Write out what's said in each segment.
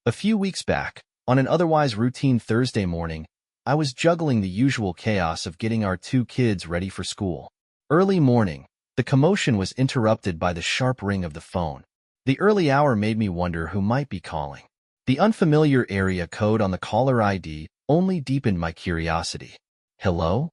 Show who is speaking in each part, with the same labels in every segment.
Speaker 1: A few weeks back, on an otherwise routine Thursday morning, I was juggling the usual chaos of getting our two kids ready for school. Early morning, the commotion was interrupted by the sharp ring of the phone. The early hour made me wonder who might be calling. The unfamiliar area code on the caller ID only deepened my curiosity. "Hello?"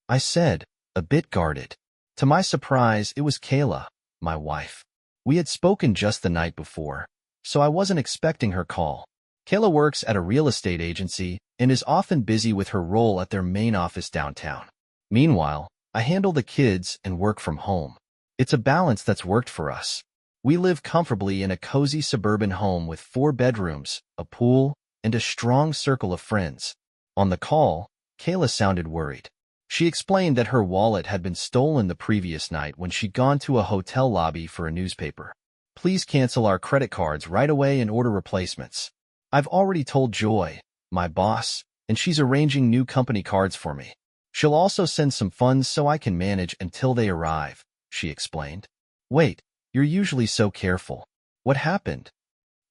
Speaker 1: I said, a bit guarded. To my surprise, it was Kayla, my wife. We had spoken just the night before, so I wasn't expecting her call. Kayla works at a real estate agency and is often busy with her role at their main office downtown. Meanwhile, I handle the kids and work from home. It's a balance that's worked for us. We live comfortably in a cozy suburban home with 4 bedrooms, a pool, and a strong circle of friends. On the call, Kayla sounded worried. She explained that her wallet had been stolen the previous night when she'd gone to a hotel lobby for a newspaper. "Please cancel our credit cards right away and order replacements. I've already told Joy, my boss, and she's arranging new company cards for me. She'll also send some funds so I can manage until they arrive," she explained. "Wait, you're usually so careful. What happened?"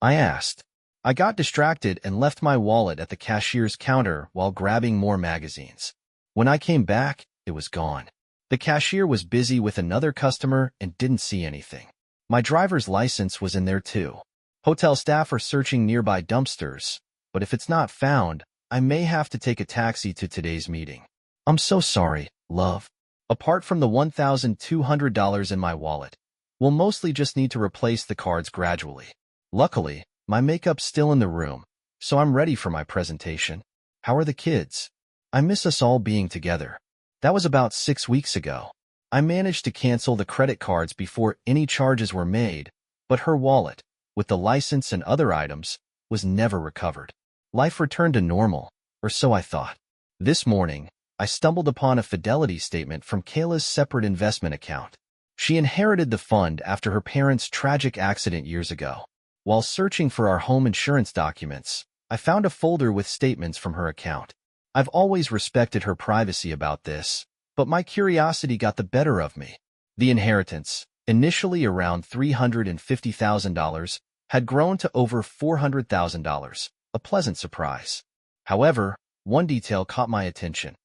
Speaker 1: I asked. "I got distracted and left my wallet at the cashier's counter while grabbing more magazines. When I came back, it was gone. The cashier was busy with another customer and didn't see anything. My driver's license was in there too. Hotel staff are searching nearby dumpsters, but if it's not found, I may have to take a taxi to today's meeting. I'm so sorry, love. Apart from the $1,200 in my wallet, we'll mostly just need to replace the cards gradually. Luckily, my makeup's still in the room, so I'm ready for my presentation. How are the kids? I miss us all being together." That was about 6 weeks ago. I managed to cancel the credit cards before any charges were made, but her wallet, with the license and other items, was never recovered. Life returned to normal, or so I thought. This morning, I stumbled upon a fidelity statement from Kayla's separate investment account. She inherited the fund after her parents' tragic accident years ago. While searching for our home insurance documents, I found a folder with statements from her account. I've always respected her privacy about this, but my curiosity got the better of me. The inheritance, initially around $350,000, had grown to over $400,000, a pleasant surprise. However, one detail caught my attention: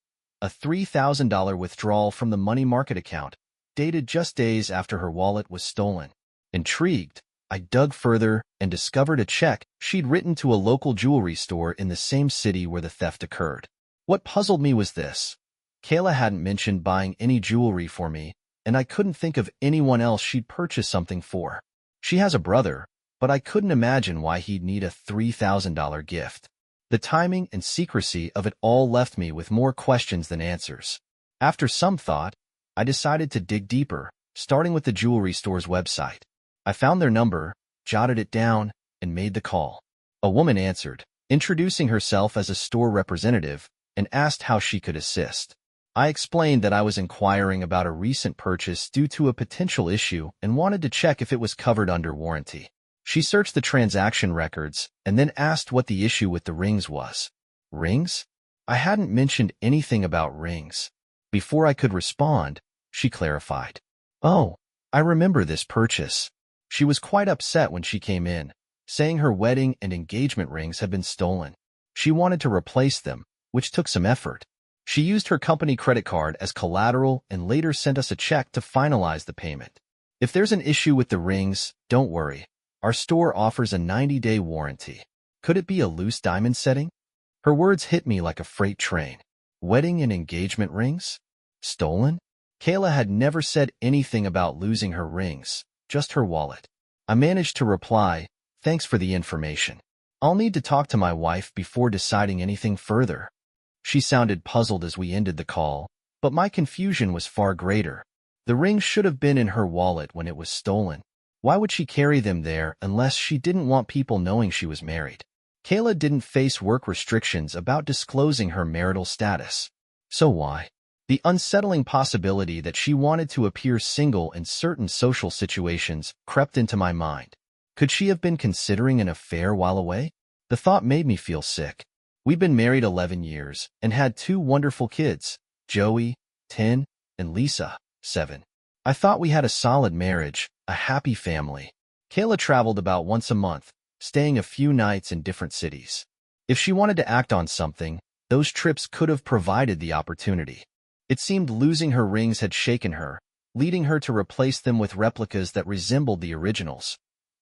Speaker 1: a $3,000 withdrawal from the money market account, dated just days after her wallet was stolen. Intrigued, I dug further and discovered a check she'd written to a local jewelry store in the same city where the theft occurred. What puzzled me was this: Kayla hadn't mentioned buying any jewelry for me, and I couldn't think of anyone else she'd purchased something for. She has a brother, but I couldn't imagine why he'd need a $3,000 gift. The timing and secrecy of it all left me with more questions than answers. After some thought, I decided to dig deeper, starting with the jewelry store's website. I found their number, jotted it down, and made the call. A woman answered, introducing herself as a store representative, and asked how she could assist. I explained that I was inquiring about a recent purchase due to a potential issue and wanted to check if it was covered under warranty. She searched the transaction records and then asked what the issue with the rings was. Rings? I hadn't mentioned anything about rings. Before I could respond, she clarified. "Oh, I remember this purchase." She was quite upset when she came in, saying her wedding and engagement rings had been stolen. She wanted to replace them, which took some effort. She used her company credit card as collateral and later sent us a check to finalize the payment. "If there's an issue with the rings, don't worry. Our store offers a 90-day warranty. Could it be a loose diamond setting?" Her words hit me like a freight train. Wedding and engagement rings? Stolen? Kayla had never said anything about losing her rings, just her wallet. I managed to reply, "Thanks for the information. I'll need to talk to my wife before deciding anything further." She sounded puzzled as we ended the call, but my confusion was far greater. The rings should have been in her wallet when it was stolen. Why would she carry them there unless she didn't want people knowing she was married? Kayla didn't face work restrictions about disclosing her marital status. So why? The unsettling possibility that she wanted to appear single in certain social situations crept into my mind. Could she have been considering an affair while away? The thought made me feel sick. We'd been married 11 years and had 2 wonderful kids, Joey, 10, and Lisa, 7. I thought we had a solid marriage, a happy family. Kayla traveled about once a month, staying a few nights in different cities. If she wanted to act on something, those trips could have provided the opportunity. It seemed losing her rings had shaken her, leading her to replace them with replicas that resembled the originals.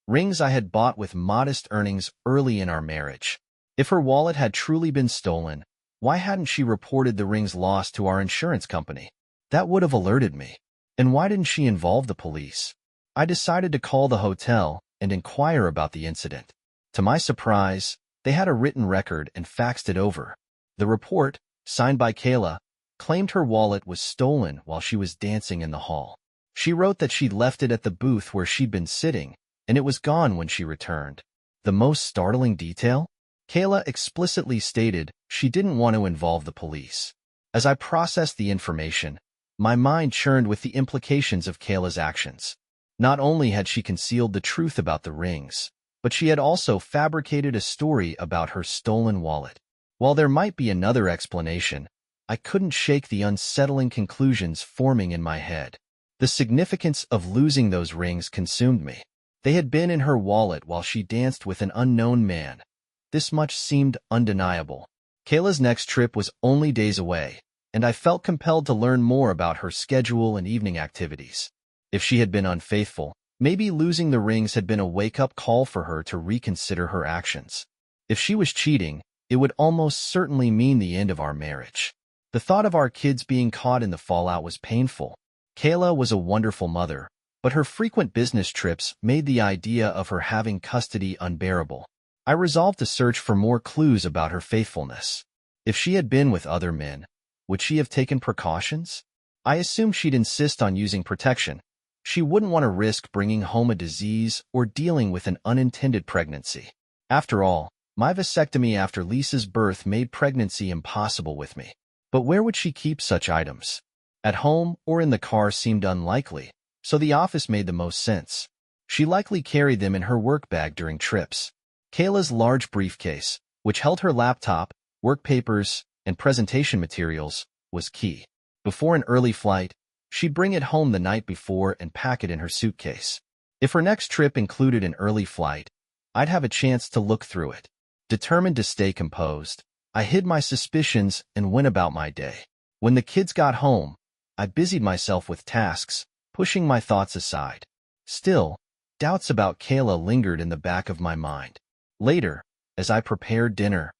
Speaker 1: Rings I had bought with modest earnings early in our marriage. If her wallet had truly been stolen, why hadn't she reported the rings lost to our insurance company? That would have alerted me. And why didn't she involve the police? I decided to call the hotel and inquire about the incident. To my surprise, they had a written record and faxed it over. The report, signed by Kayla, claimed her wallet was stolen while she was dancing in the hall. She wrote that she'd left it at the booth where she'd been sitting, and it was gone when she returned. The most startling detail? Kayla explicitly stated she didn't want to involve the police. As I processed the information, my mind churned with the implications of Kayla's actions. Not only had she concealed the truth about the rings, but she had also fabricated a story about her stolen wallet. While there might be another explanation, I couldn't shake the unsettling conclusions forming in my head. The significance of losing those rings consumed me. They had been in her wallet while she danced with an unknown man. This much seemed undeniable. Kayla's next trip was only days away, and I felt compelled to learn more about her schedule and evening activities. If she had been unfaithful, maybe losing the rings had been a wake-up call for her to reconsider her actions. If she was cheating, it would almost certainly mean the end of our marriage. The thought of our kids being caught in the fallout was painful. Kayla was a wonderful mother, but her frequent business trips made the idea of her having custody unbearable. I resolved to search for more clues about her faithfulness. If she had been with other men, would she have taken precautions? I assumed she'd insist on using protection. She wouldn't want to risk bringing home a disease or dealing with an unintended pregnancy. After all, my vasectomy after Lisa's birth made pregnancy impossible with me. But where would she keep such items? At home or in the car seemed unlikely, so the office made the most sense. She likely carried them in her work bag during trips. Kayla's large briefcase, which held her laptop, work papers, and presentation materials, was key. Before an early flight, she'd bring it home the night before and pack it in her suitcase. If her next trip included an early flight, I'd have a chance to look through it. Determined to stay composed, I hid my suspicions and went about my day. When the kids got home, I busied myself with tasks, pushing my thoughts aside. Still, doubts about Kayla lingered in the back of my mind. Later, as I prepared dinner,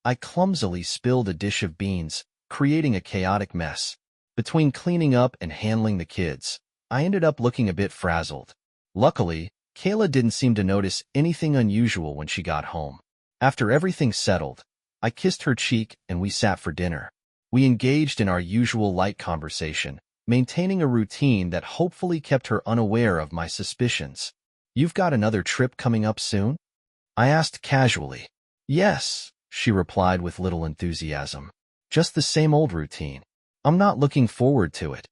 Speaker 1: I clumsily spilled a dish of beans, creating a chaotic mess. Between cleaning up and handling the kids, I ended up looking a bit frazzled. Luckily, Kayla didn't seem to notice anything unusual when she got home. After everything settled, I kissed her cheek and we sat for dinner. We engaged in our usual light conversation, maintaining a routine that hopefully kept her unaware of my suspicions. "You've got another trip coming up soon?" I asked casually. "Yes," she replied with little enthusiasm. "Just the same old routine. I'm not looking forward to it."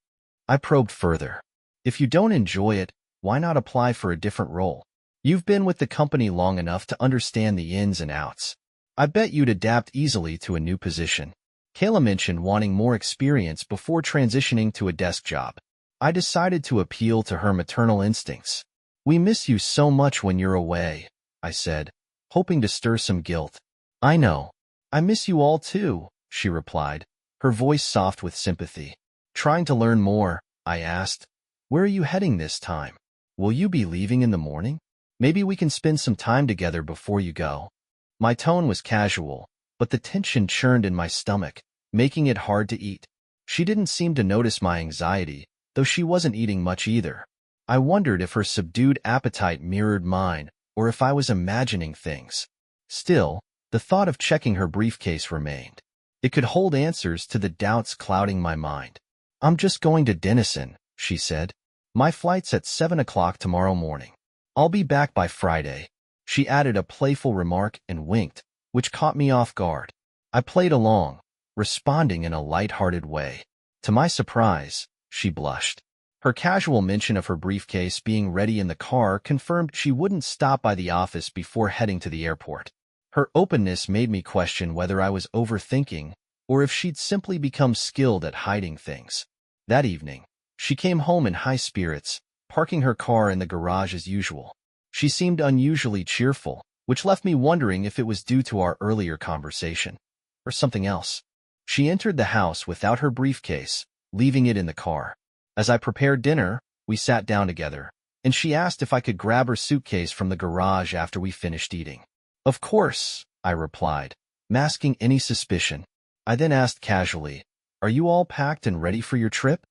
Speaker 1: I probed further. "If you don't enjoy it, why not apply for a different role? You've been with the company long enough to understand the ins and outs. I bet you'd adapt easily to a new position." Kayla mentioned wanting more experience before transitioning to a desk job. I decided to appeal to her maternal instincts. "We miss you so much when you're away," I said, hoping to stir some guilt. "I know. I miss you all too," she replied, her voice soft with sympathy. Trying to learn more, I asked, "Where are you heading this time? Will you be leaving in the morning? Maybe we can spend some time together before you go." My tone was casual, but the tension churned in my stomach, making it hard to eat. She didn't seem to notice my anxiety, though she wasn't eating much either. I wondered if her subdued appetite mirrored mine, or if I was imagining things. Still, the thought of checking her briefcase remained. It could hold answers to the doubts clouding my mind. "I'm just going to Denison," she said. "My flight's at 7 o'clock tomorrow morning. I'll be back by Friday." She added a playful remark and winked, which caught me off guard. I played along, responding in a light-hearted way. To my surprise, she blushed. Her casual mention of her briefcase being ready in the car confirmed she wouldn't stop by the office before heading to the airport. Her openness made me question whether I was overthinking or if she'd simply become skilled at hiding things. That evening, she came home in high spirits, parking her car in the garage as usual. She seemed unusually cheerful, which left me wondering if it was due to our earlier conversation or something else. She entered the house without her briefcase, leaving it in the car. As I prepared dinner, we sat down together, and she asked if I could grab her suitcase from the garage after we finished eating. Of course, I replied, masking any suspicion. I then asked casually, "Are you all packed and ready for your trip?"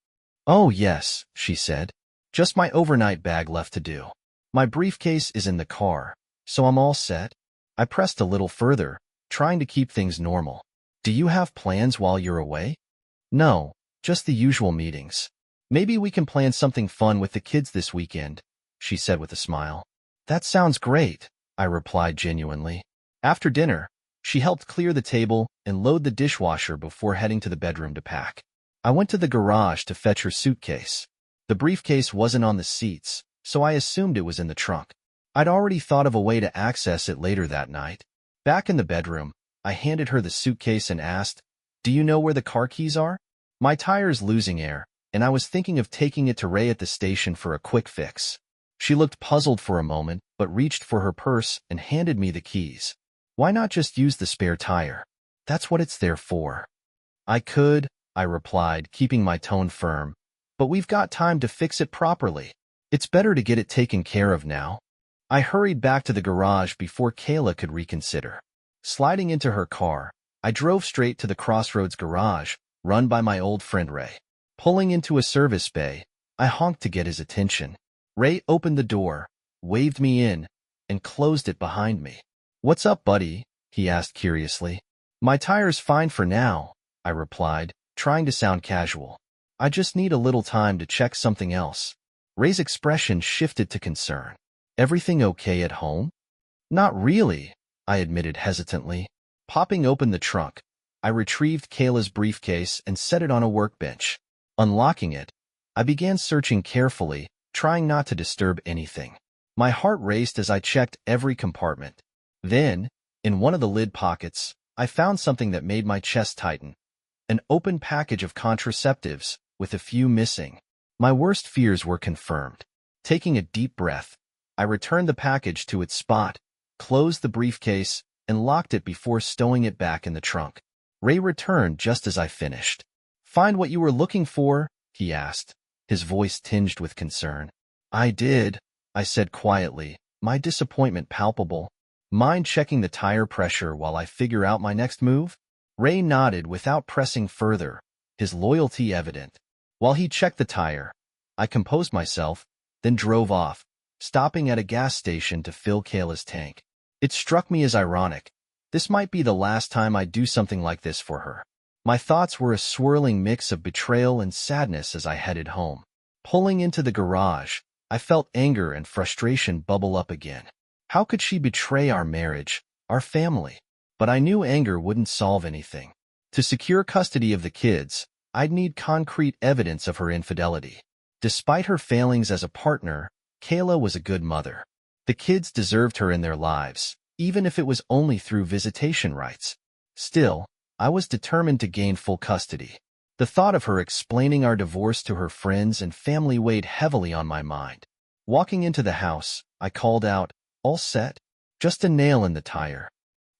Speaker 1: "Oh yes," she said. "Just my overnight bag left to do. My briefcase is in the car, so I'm all set." I pressed a little further, trying to keep things normal. "Do you have plans while you're away?" "No, just the usual meetings. Maybe we can plan something fun with the kids this weekend," she said with a smile. "That sounds great," I replied genuinely. After dinner, she helped clear the table and load the dishwasher before heading to the bedroom to pack. I went to the garage to fetch her suitcase. The briefcase wasn't on the seats, so I assumed it was in the trunk. I'd already thought of a way to access it later that night. Back in the bedroom, I handed her the suitcase and asked, "Do you know where the car keys are? My tire's losing air, and I was thinking of taking it to Ray at the station for a quick fix." She looked puzzled for a moment, but reached for her purse and handed me the keys. "Why not just use the spare tire? That's what it's there for." "I could," I replied, keeping my tone firm, "but we've got time to fix it properly. It's better to get it taken care of now." I hurried back to the garage before Kayla could reconsider. Sliding into her car, I drove straight to the Crossroads garage, run by my old friend Ray. Pulling into a service bay, I honked to get his attention. Ray opened the door, waved me in, and closed it behind me. "What's up, buddy?" he asked curiously. "My tire's fine for now," I replied, trying to sound casual. "I just need a little time to check something else." Ray's expression shifted to concern. "Everything okay at home?" "Not really," I admitted hesitantly. Popping open the trunk, I retrieved Kayla's briefcase and set it on a workbench. Unlocking it, I began searching carefully, trying not to disturb anything. My heart raced as I checked every compartment. Then, in one of the lid pockets, I found something that made my chest tighten. An open package of contraceptives, with a few missing. My worst fears were confirmed. Taking a deep breath, I returned the package to its spot, closed the briefcase, and locked it before stowing it back in the trunk. Ray returned just as I finished. "Find what you were looking for?" he asked, his voice tinged with concern. "I did," I said quietly, my disappointment palpable. "Mind checking the tire pressure while I figure out my next move?" Ray nodded without pressing further, his loyalty evident. While he checked the tire, I composed myself, then drove off, stopping at a gas station to fill Kayla's tank. It struck me as ironic. This might be the last time I'd do something like this for her. My thoughts were a swirling mix of betrayal and sadness as I headed home. Pulling into the garage, I felt anger and frustration bubble up again. How could she betray our marriage, our family? But I knew anger wouldn't solve anything. To secure custody of the kids, I'd need concrete evidence of her infidelity. Despite her failings as a partner, Kayla was a good mother. The kids deserved her in their lives, even if it was only through visitation rights. Still, I was determined to gain full custody. The thought of her explaining our divorce to her friends and family weighed heavily on my mind. Walking into the house, I called out, "All set? Just a nail in the tire."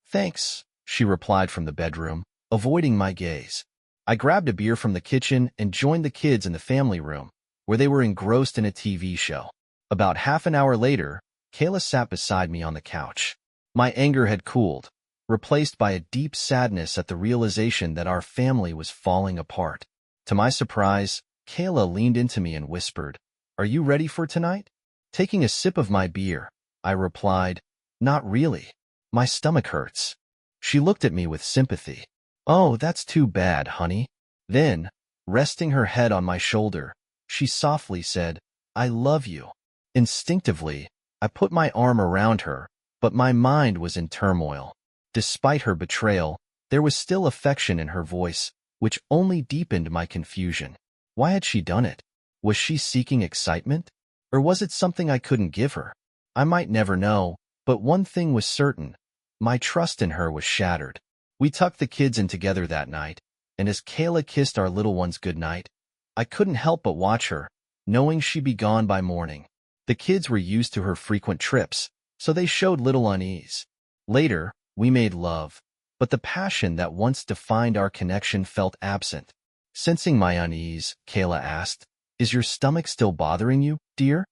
Speaker 1: "Thanks," she replied from the bedroom, avoiding my gaze. I grabbed a beer from the kitchen and joined the kids in the family room, where they were engrossed in a TV show. About half an hour later, Kayla sat beside me on the couch. My anger had cooled, replaced by a deep sadness at the realization that our family was falling apart. To my surprise, Kayla leaned into me and whispered, "Are you ready for tonight?" Taking a sip of my beer, I replied, "Not really. My stomach hurts." She looked at me with sympathy. "Oh, that's too bad, honey." Then, resting her head on my shoulder, she softly said, "I love you." Instinctively, I put my arm around her, but my mind was in turmoil. Despite her betrayal, there was still affection in her voice, which only deepened my confusion. Why had she done it? Was she seeking excitement? Or was it something I couldn't give her? I might never know, but one thing was certain. My trust in her was shattered. We tucked the kids in together that night, and as Kayla kissed our little ones goodnight, I couldn't help but watch her, knowing she'd be gone by morning. The kids were used to her frequent trips, so they showed little unease. Later, we made love, but the passion that once defined our connection felt absent. Sensing my unease, Kayla asked, "Is your stomach still bothering you, dear?"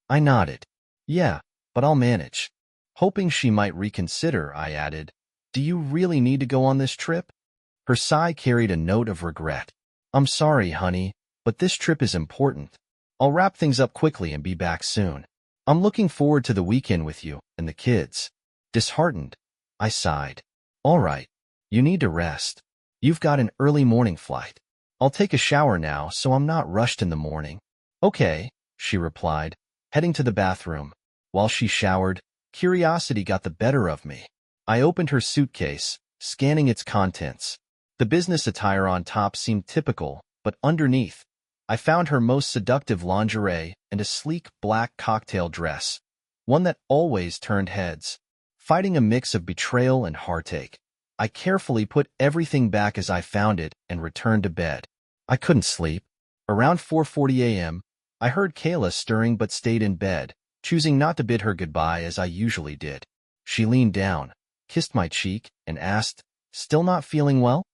Speaker 1: I nodded. "Yeah, but I'll manage." Hoping she might reconsider, I added, "Do you really need to go on this trip?" Her sigh carried a note of regret. "I'm sorry, honey, but this trip is important. I'll wrap things up quickly and be back soon. I'm looking forward to the weekend with you and the kids." Disheartened, I sighed. "All right, you need to rest. You've got an early morning flight. I'll take a shower now so I'm not rushed in the morning." "Okay," she replied, heading to the bathroom. While she showered, curiosity got the better of me. I opened her suitcase, scanning its contents. The business attire on top seemed typical, but underneath, I found her most seductive lingerie and a sleek black cocktail dress, one that always turned heads. Fighting a mix of betrayal and heartache, I carefully put everything back as I found it and returned to bed. I couldn't sleep. Around 4:40 a.m., I heard Kayla stirring but stayed in bed, choosing not to bid her goodbye as I usually did. She leaned down, kissed my cheek, and asked, "Still not feeling well?"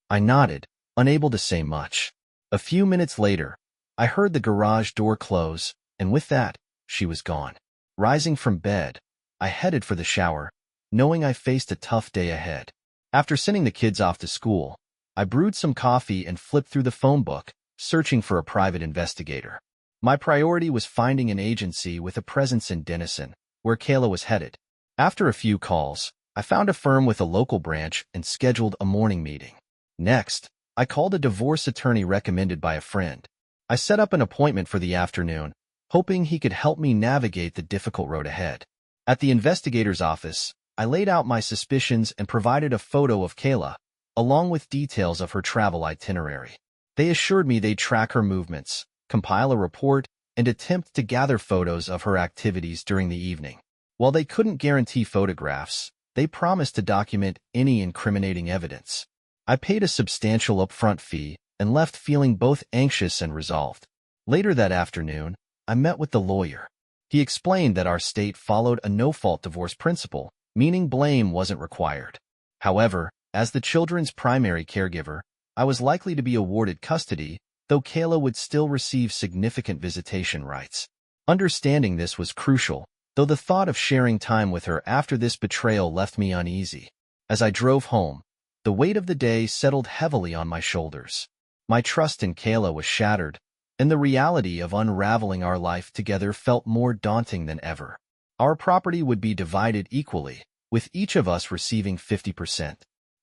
Speaker 1: I nodded, unable to say much. A few minutes later, I heard the garage door close, and with that, she was gone. Rising from bed, I headed for the shower, knowing I faced a tough day ahead. After sending the kids off to school, I brewed some coffee and flipped through the phone book, searching for a private investigator. My priority was finding an agency with a presence in Denison, where Kayla was headed. After a few calls, I found a firm with a local branch and scheduled a morning meeting. Next, I called a divorce attorney recommended by a friend. I set up an appointment for the afternoon, hoping he could help me navigate the difficult road ahead. At the investigator's office, I laid out my suspicions and provided a photo of Kayla, along with details of her travel itinerary. They assured me they'd track her movements, compile a report, and attempt to gather photos of her activities during the evening. While they couldn't guarantee photographs, they promised to document any incriminating evidence. I paid a substantial upfront fee and left feeling both anxious and resolved. Later that afternoon, I met with the lawyer. He explained that our state followed a no-fault divorce principle, meaning blame wasn't required. However, as the children's primary caregiver, I was likely to be awarded custody, though Kayla would still receive significant visitation rights. Understanding this was crucial, though the thought of sharing time with her after this betrayal left me uneasy. As I drove home, the weight of the day settled heavily on my shoulders. My trust in Kayla was shattered, and the reality of unraveling our life together felt more daunting than ever. Our property would be divided equally, with each of us receiving 50%.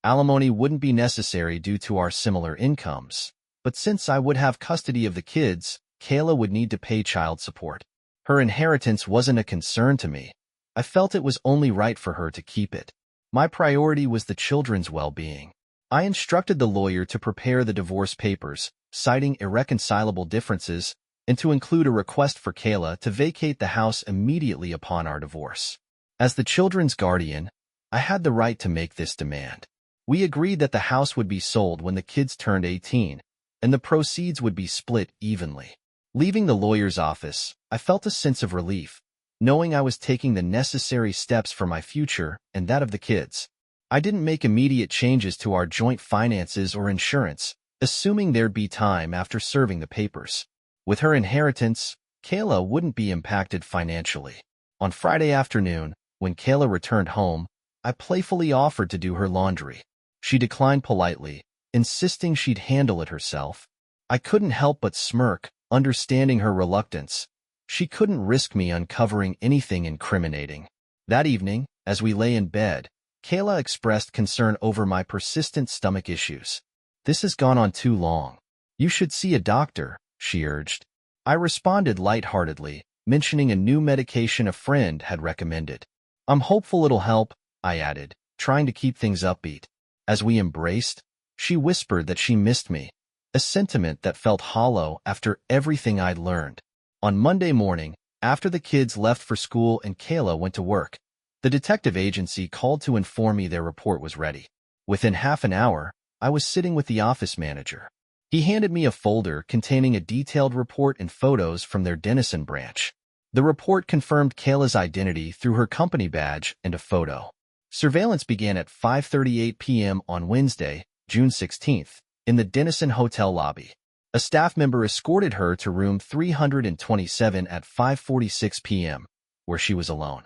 Speaker 1: Alimony wouldn't be necessary due to our similar incomes, but since I would have custody of the kids, Kayla would need to pay child support. Her inheritance wasn't a concern to me. I felt it was only right for her to keep it. My priority was the children's well-being. I instructed the lawyer to prepare the divorce papers, citing irreconcilable differences, and to include a request for Kayla to vacate the house immediately upon our divorce. As the children's guardian, I had the right to make this demand. We agreed that the house would be sold when the kids turned 18, and the proceeds would be split evenly. Leaving the lawyer's office, I felt a sense of relief, knowing I was taking the necessary steps for my future and that of the kids. I didn't make immediate changes to our joint finances or insurance, assuming there'd be time after serving the papers. With her inheritance, Kayla wouldn't be impacted financially. On Friday afternoon, when Kayla returned home, I playfully offered to do her laundry. She declined politely, insisting she'd handle it herself. I couldn't help but smirk, understanding her reluctance. She couldn't risk me uncovering anything incriminating. That evening, as we lay in bed, Kayla expressed concern over my persistent stomach issues. "This has gone on too long. You should see a doctor," she urged. I responded lightheartedly, mentioning a new medication a friend had recommended. "I'm hopeful it'll help," I added, trying to keep things upbeat. As we embraced, she whispered that she missed me, a sentiment that felt hollow after everything I'd learned. On Monday morning, after the kids left for school and Kayla went to work, the detective agency called to inform me their report was ready. Within half an hour, I was sitting with the office manager. He handed me a folder containing a detailed report and photos from their Denison branch. The report confirmed Kayla's identity through her company badge and a photo. Surveillance began at 5:38 p.m. on Wednesday, June 16th, in the Denison Hotel lobby. A staff member escorted her to room 327 at 5:46 p.m., where she was alone.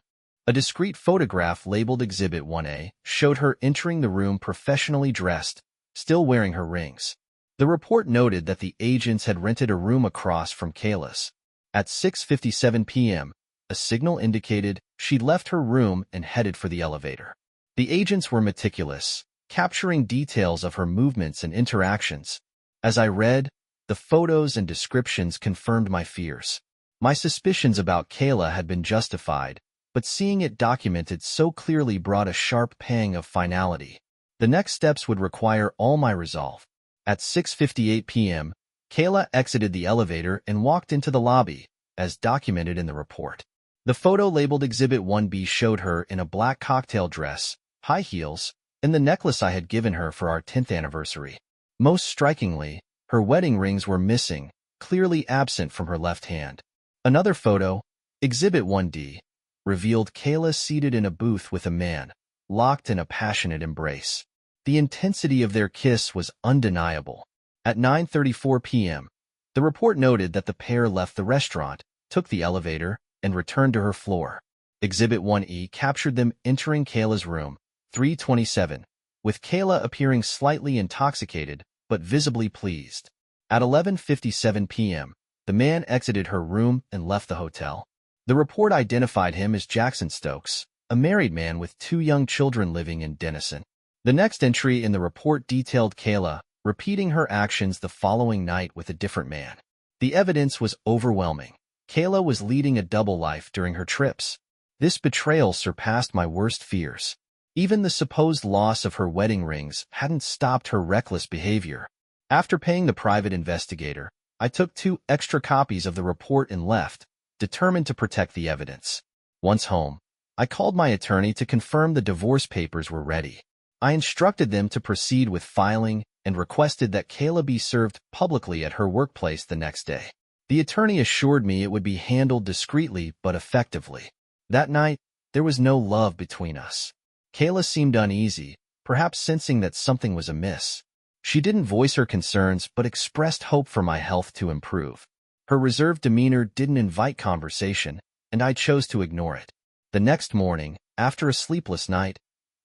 Speaker 1: A discreet photograph labeled Exhibit 1A showed her entering the room professionally dressed, still wearing her rings. The report noted that the agents had rented a room across from Kayla's. At 6:57 p.m., a signal indicated she'd left her room and headed for the elevator. The agents were meticulous, capturing details of her movements and interactions. As I read, the photos and descriptions confirmed my fears. My suspicions about Kayla had been justified, but seeing it documented so clearly brought a sharp pang of finality. The next steps would require all my resolve. At 6:58 p.m., Kayla exited the elevator and walked into the lobby, as documented in the report. The photo labeled Exhibit 1B showed her in a black cocktail dress, high heels, and the necklace I had given her for our 10th anniversary. Most strikingly, her wedding rings were missing, clearly absent from her left hand. Another photo, Exhibit 1D, revealed Kayla seated in a booth with a man, locked in a passionate embrace. The intensity of their kiss was undeniable. At 9:34 p.m., the report noted that the pair left the restaurant, took the elevator, and returned to her floor. Exhibit 1E captured them entering Kayla's room, 327, with Kayla appearing slightly intoxicated but visibly pleased. At 11:57 p.m., the man exited her room and left the hotel. The report identified him as Jackson Stokes, a married man with 2 young children living in Denison. The next entry in the report detailed Kayla repeating her actions the following night with a different man. The evidence was overwhelming. Kayla was leading a double life during her trips. This betrayal surpassed my worst fears. Even the supposed loss of her wedding rings hadn't stopped her reckless behavior. After paying the private investigator, I took 2 extra copies of the report and left, determined to protect the evidence. Once home, I called my attorney to confirm the divorce papers were ready. I instructed them to proceed with filing and requested that Kayla be served publicly at her workplace the next day. The attorney assured me it would be handled discreetly but effectively. That night, there was no love between us. Kayla seemed uneasy, perhaps sensing that something was amiss. She didn't voice her concerns but expressed hope for my health to improve. Her reserved demeanor didn't invite conversation, and I chose to ignore it. The next morning, after a sleepless night,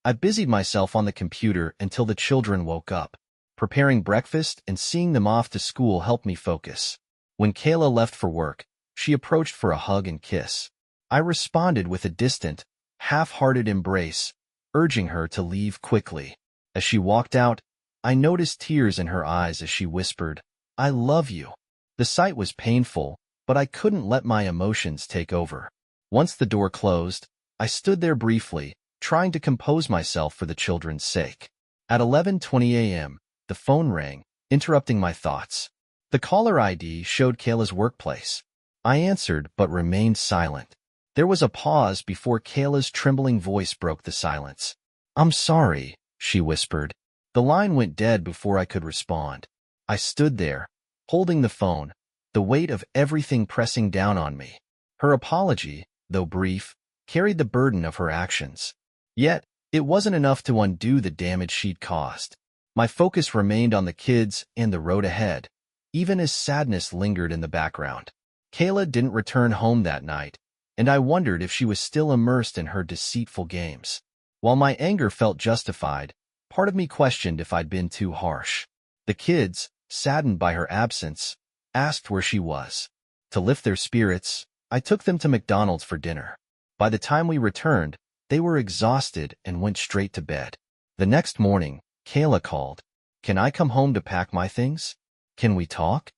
Speaker 1: I busied myself on the computer until the children woke up. Preparing breakfast and seeing them off to school helped me focus. When Kayla left for work, she approached for a hug and kiss. I responded with a distant, half-hearted embrace, urging her to leave quickly. As she walked out, I noticed tears in her eyes as she whispered, "I love you." The sight was painful, but I couldn't let my emotions take over. Once the door closed, I stood there briefly, trying to compose myself for the children's sake. At 11:20 a.m., the phone rang, interrupting my thoughts. The caller ID showed Kayla's workplace. I answered but remained silent. There was a pause before Kayla's trembling voice broke the silence. "I'm sorry," she whispered. The line went dead before I could respond. I stood there, holding the phone, the weight of everything pressing down on me. Her apology, though brief, carried the burden of her actions. Yet, it wasn't enough to undo the damage she'd caused. My focus remained on the kids and the road ahead, even as sadness lingered in the background. Kayla didn't return home that night, and I wondered if she was still immersed in her deceitful games. While my anger felt justified, part of me questioned if I'd been too harsh. The kids, saddened by her absence, asked where she was. To lift their spirits, I took them to McDonald's for dinner. By the time we returned, they were exhausted and went straight to bed. The next morning, Kayla called. "Can I come home to pack my things? Can we talk?"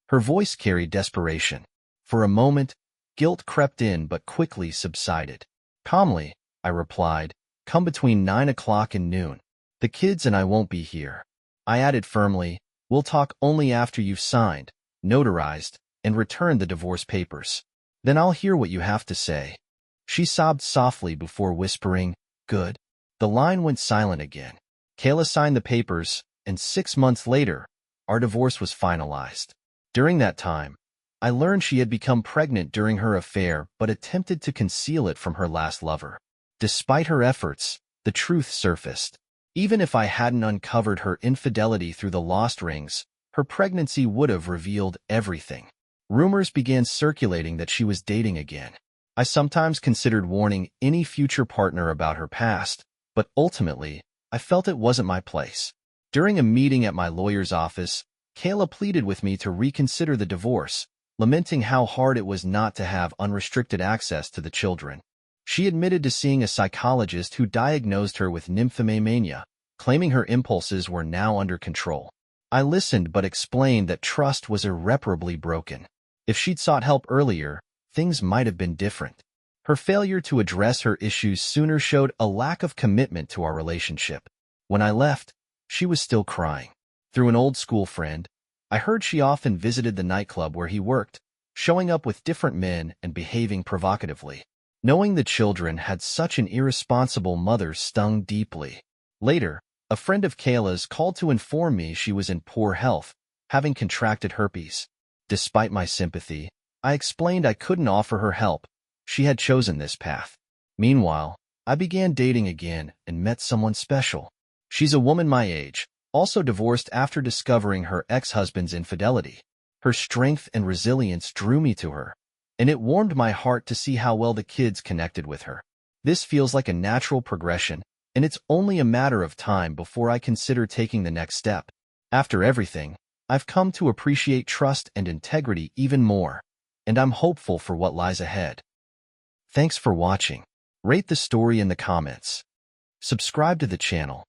Speaker 1: Her voice carried desperation. For a moment, guilt crept in but quickly subsided. Calmly, I replied, "Come between 9 o'clock and noon. The kids and I won't be here." I added firmly, "We'll talk only after you've signed, notarized, and returned the divorce papers. Then I'll hear what you have to say." She sobbed softly before whispering, "Good." The line went silent again. Kayla signed the papers, and 6 months later, our divorce was finalized. During that time, I learned she had become pregnant during her affair but attempted to conceal it from her last lover. Despite her efforts, the truth surfaced. Even if I hadn't uncovered her infidelity through the lost rings, her pregnancy would have revealed everything. Rumors began circulating that she was dating again. I sometimes considered warning any future partner about her past, but ultimately, I felt it wasn't my place. During a meeting at my lawyer's office, Kayla pleaded with me to reconsider the divorce, lamenting how hard it was not to have unrestricted access to the children. She admitted to seeing a psychologist who diagnosed her with nymphomania, claiming her impulses were now under control. I listened but explained that trust was irreparably broken. If she'd sought help earlier, things might have been different. Her failure to address her issues sooner showed a lack of commitment to our relationship. When I left, she was still crying. Through an old school friend, I heard she often visited the nightclub where he worked, showing up with different men and behaving provocatively. Knowing the children had such an irresponsible mother stung deeply. Later, a friend of Kayla's called to inform me she was in poor health, having contracted herpes. Despite my sympathy, I explained I couldn't offer her help. She had chosen this path. Meanwhile, I began dating again and met someone special. She's a woman my age, also divorced after discovering her ex-husband's infidelity. Her strength and resilience drew me to her, and it warmed my heart to see how well the kids connected with her. This feels like a natural progression, and it's only a matter of time before I consider taking the next step. After everything, I've come to appreciate trust and integrity even more, and I'm hopeful for what lies ahead. Thanks for watching. Rate the story in the comments. Subscribe to the channel,